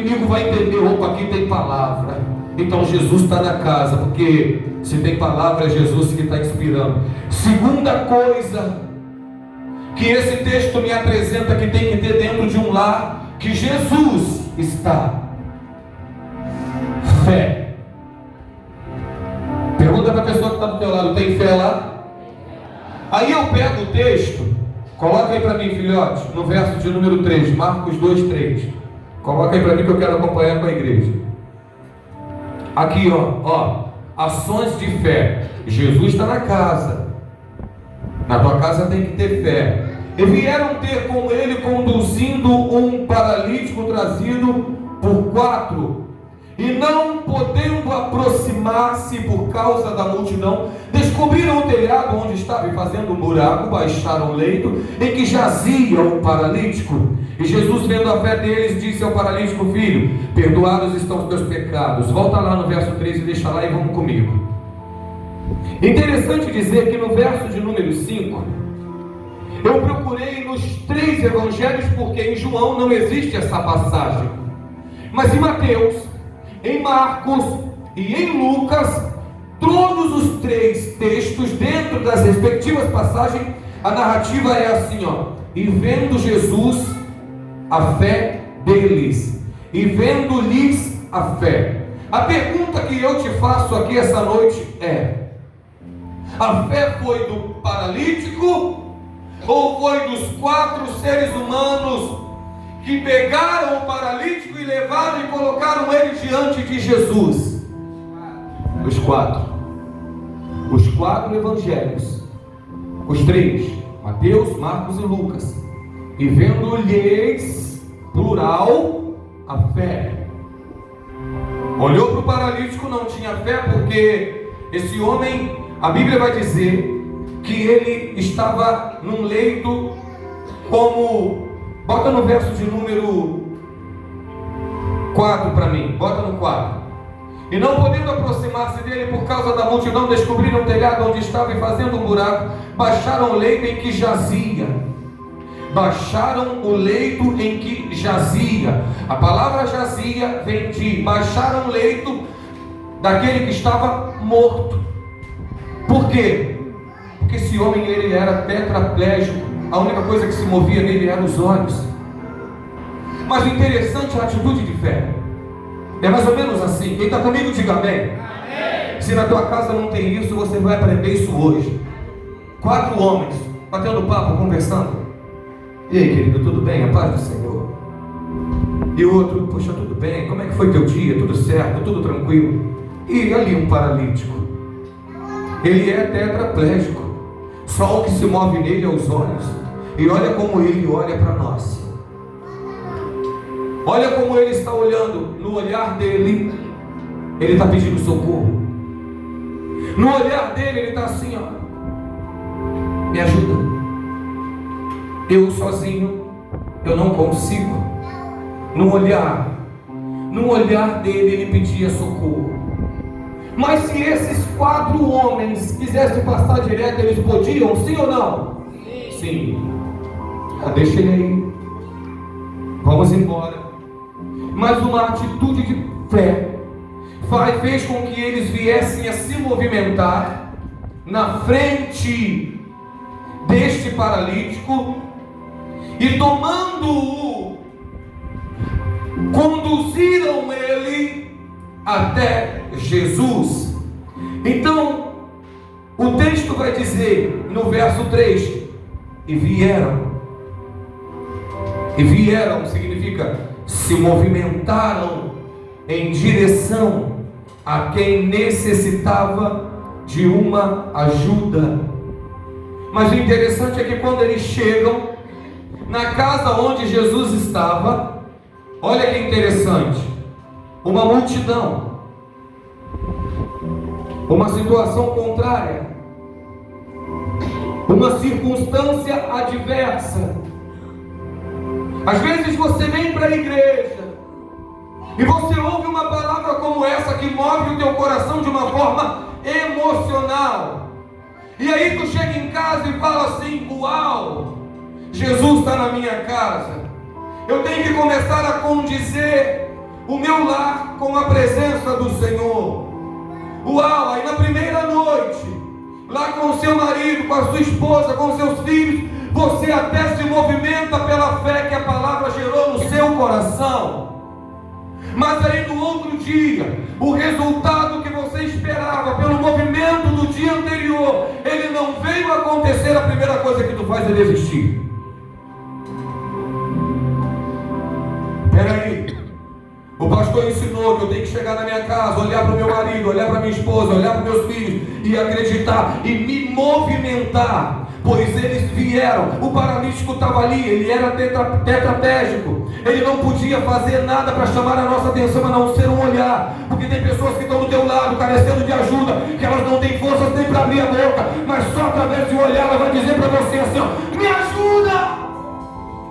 inimigo vai entender: opa, aqui tem palavra, então Jesus está na casa, porque se tem palavra é Jesus que está inspirando. Segunda coisa que esse texto me apresenta que tem que ter dentro de um lar, que Jesus está: fé. Pergunta para a pessoa que está do teu lado: tem fé lá? Aí eu pego o texto, coloca aí para mim, filhote, no verso de número 3, Marcos 2:3. Coloca aí para mim que eu quero acompanhar com a igreja. Aqui, ó, ações de fé. Jesus está na casa. Na tua casa tem que ter fé. E vieram ter com ele, conduzindo um paralítico trazido por 4. E não podendo aproximar-se por causa da multidão, descobriram o telhado onde estava, e fazendo um buraco, baixaram o leito em que jazia o paralítico. E Jesus, vendo a fé deles, disse ao paralítico: filho, perdoados estão os teus pecados. Volta lá no verso 3 e deixa lá e vamos comigo. Interessante dizer que no verso de número 5, eu procurei nos 3 evangelhos, porque em João não existe essa passagem, mas em Mateus, em Marcos e em Lucas, todos os 3 textos, dentro das respectivas passagens, a narrativa é assim, ó: e vendo Jesus a fé deles, e vendo-lhes a fé. A pergunta que eu te faço aqui essa noite é: a fé foi do paralítico, ou foi dos 4 seres humanos que pegaram o paralítico e levaram e colocaram ele diante de Jesus? Os 4. Os 4 evangelhos. Os 3, Mateus, Marcos e Lucas. E vendo-lhes, plural, a fé. Olhou para o paralítico, não tinha fé, porque esse homem, a Bíblia vai dizer que ele estava num leito como... Bota no verso de número 4 para mim, bota no 4. E não podendo aproximar-se dele por causa da multidão, descobriram o telhado onde estava, e fazendo um buraco, baixaram o leito em que jazia. Baixaram o leito em que jazia. A palavra jazia vem de baixaram o leito daquele que estava morto. Por quê? Porque esse homem, ele era tetraplégico. A única coisa que se movia nele eram os olhos. Mas o interessante é a atitude de fé. É mais ou menos assim. Quem está comigo, diga amém. Amém. Se na tua casa não tem isso, você vai aprender isso hoje. 4 homens batendo papo, conversando. E aí, querido, tudo bem? A paz do Senhor. E o outro: poxa, tudo bem? Como é que foi teu dia? Tudo certo? Tudo tranquilo? E ali um paralítico. Ele é tetraplégico. Só o que se move nele é os olhos. E olha como ele olha para nós. Olha como ele está olhando. No olhar dele, ele está pedindo socorro. No olhar dele, ele está assim, ó: me ajuda. Eu sozinho, eu não consigo. No olhar dele, ele pedia socorro. Mas se esses 4 homens quisessem passar direto, eles podiam, sim ou não? Sim. Deixa ele aí. Vamos embora. Mas uma atitude de fé fez com que eles viessem a se movimentar na frente deste paralítico e, tomando-o, conduziram ele até Jesus. Então o texto vai dizer no verso 3: e vieram. E vieram significa se movimentaram em direção a quem necessitava de uma ajuda. Mas o interessante é que quando eles chegam na casa onde Jesus estava, olha que interessante, uma multidão, uma situação contrária, uma circunstância adversa. Às vezes você vem para a igreja e você ouve uma palavra como essa que move o teu coração de uma forma emocional, e aí tu chega em casa e fala assim: uau, Jesus está na minha casa. Eu tenho que começar a condizer o meu lar com a presença do Senhor. Uau, aí na primeira noite, lá com o seu marido, com a sua esposa, com os seus filhos, você até se movimenta pela fé que a palavra gerou no seu coração. Mas aí no outro dia, o resultado que você esperava pelo movimento do dia anterior, ele não veio acontecer. A primeira coisa que tu faz é desistir. Peraí, o pastor ensinou que eu tenho que chegar na minha casa, olhar para o meu marido, olhar para minha esposa, olhar para meus filhos e acreditar e me movimentar, pois eles vieram. O paralítico estava ali, ele era tetraplégico, ele não podia fazer nada para chamar a nossa atenção a não ser um olhar, porque tem pessoas que estão do teu lado carecendo de ajuda, que elas não têm forças nem para abrir a boca, mas só através de um olhar ela vai dizer para você assim: ó, me ajuda.